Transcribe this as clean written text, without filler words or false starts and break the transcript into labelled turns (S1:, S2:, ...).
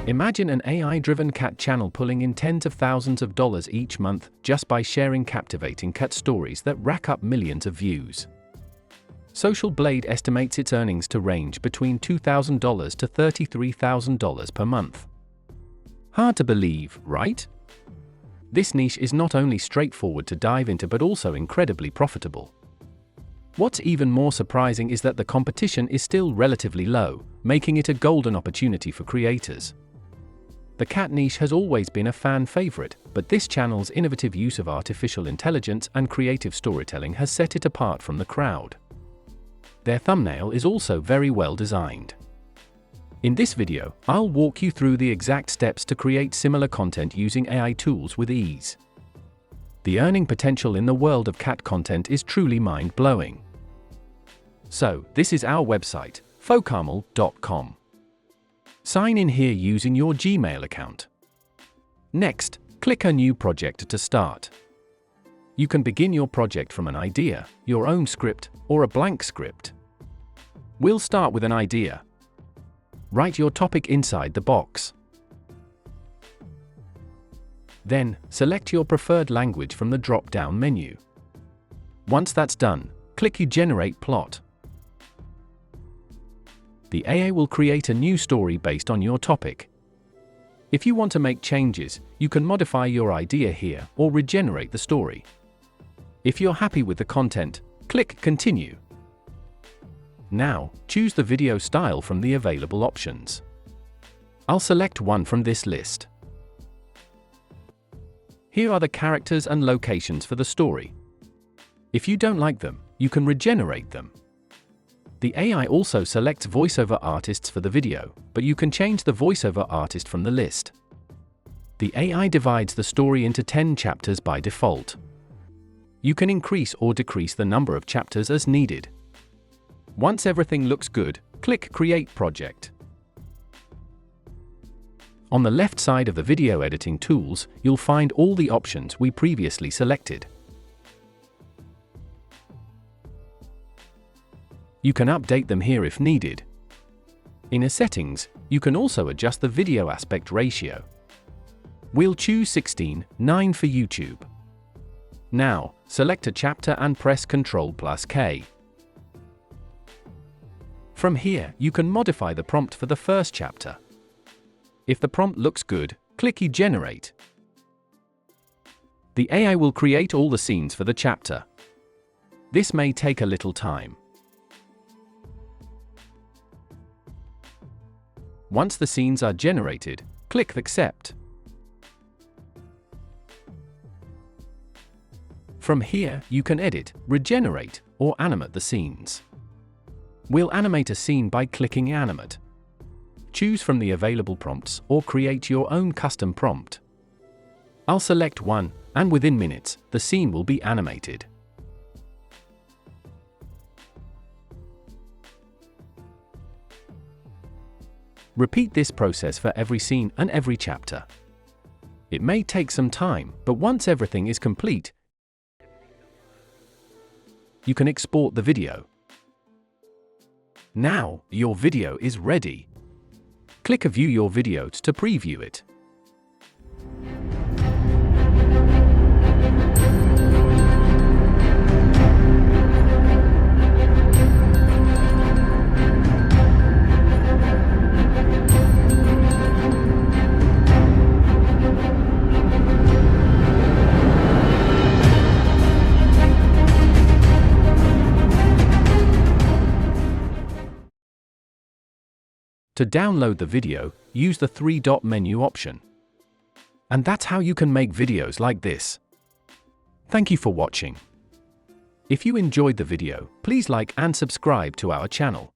S1: Imagine an AI-driven cat channel pulling in tens of thousands of dollars each month just by sharing captivating cat stories that rack up millions of views. Social Blade estimates its earnings to range between $2,000 to $33,000 per month. Hard to believe, right? This niche is not only straightforward to dive into but also incredibly profitable. What's even more surprising is that the competition is still relatively low, making it a golden opportunity for creators. The cat niche has always been a fan favorite, but this channel's innovative use of artificial intelligence and creative storytelling has set it apart from the crowd. Their thumbnail is also very well designed. In this video, I'll walk you through the exact steps to create similar content using AI tools with ease. The earning potential in the world of cat content is truly mind-blowing. So, this is our website, focarmel.com. Sign in here using your Gmail account. Next, click a new project to start. You can begin your project from an idea, your own script, or a blank script. We'll start with an idea. Write your topic inside the box. Then, select your preferred language from the drop-down menu. Once that's done, click Generate Plot. The AI will create a new story based on your topic. If you want to make changes, you can modify your idea here or regenerate the story. If you're happy with the content, click Continue. Now, choose the video style from the available options. I'll select one from this list. Here are the characters and locations for the story. If you don't like them, you can regenerate them. The AI also selects voiceover artists for the video, but you can change the voiceover artist from the list. The AI divides the story into 10 chapters by default. You can increase or decrease the number of chapters as needed. Once everything looks good, click Create Project. On the left side of the video editing tools, you'll find all the options we previously selected. You can update them here if needed. In Settings, you can also adjust the video aspect ratio. We'll choose 16:9 for YouTube. Now, select a chapter and press Ctrl+K. From here, you can modify the prompt for the first chapter. If the prompt looks good, click Generate. The AI will create all the scenes for the chapter. This may take a little time. Once the scenes are generated, click Accept. From here, you can edit, regenerate, or animate the scenes. We'll animate a scene by clicking Animate. Choose from the available prompts or create your own custom prompt. I'll select one, and within minutes, the scene will be animated. Repeat this process for every scene and every chapter. It may take some time, but once everything is complete, you can export the video. Now, your video is ready. Click View your video to preview it. To download the video, use the three-dot menu option. And that's how you can make videos like this. Thank you for watching. If you enjoyed the video, please like and subscribe to our channel.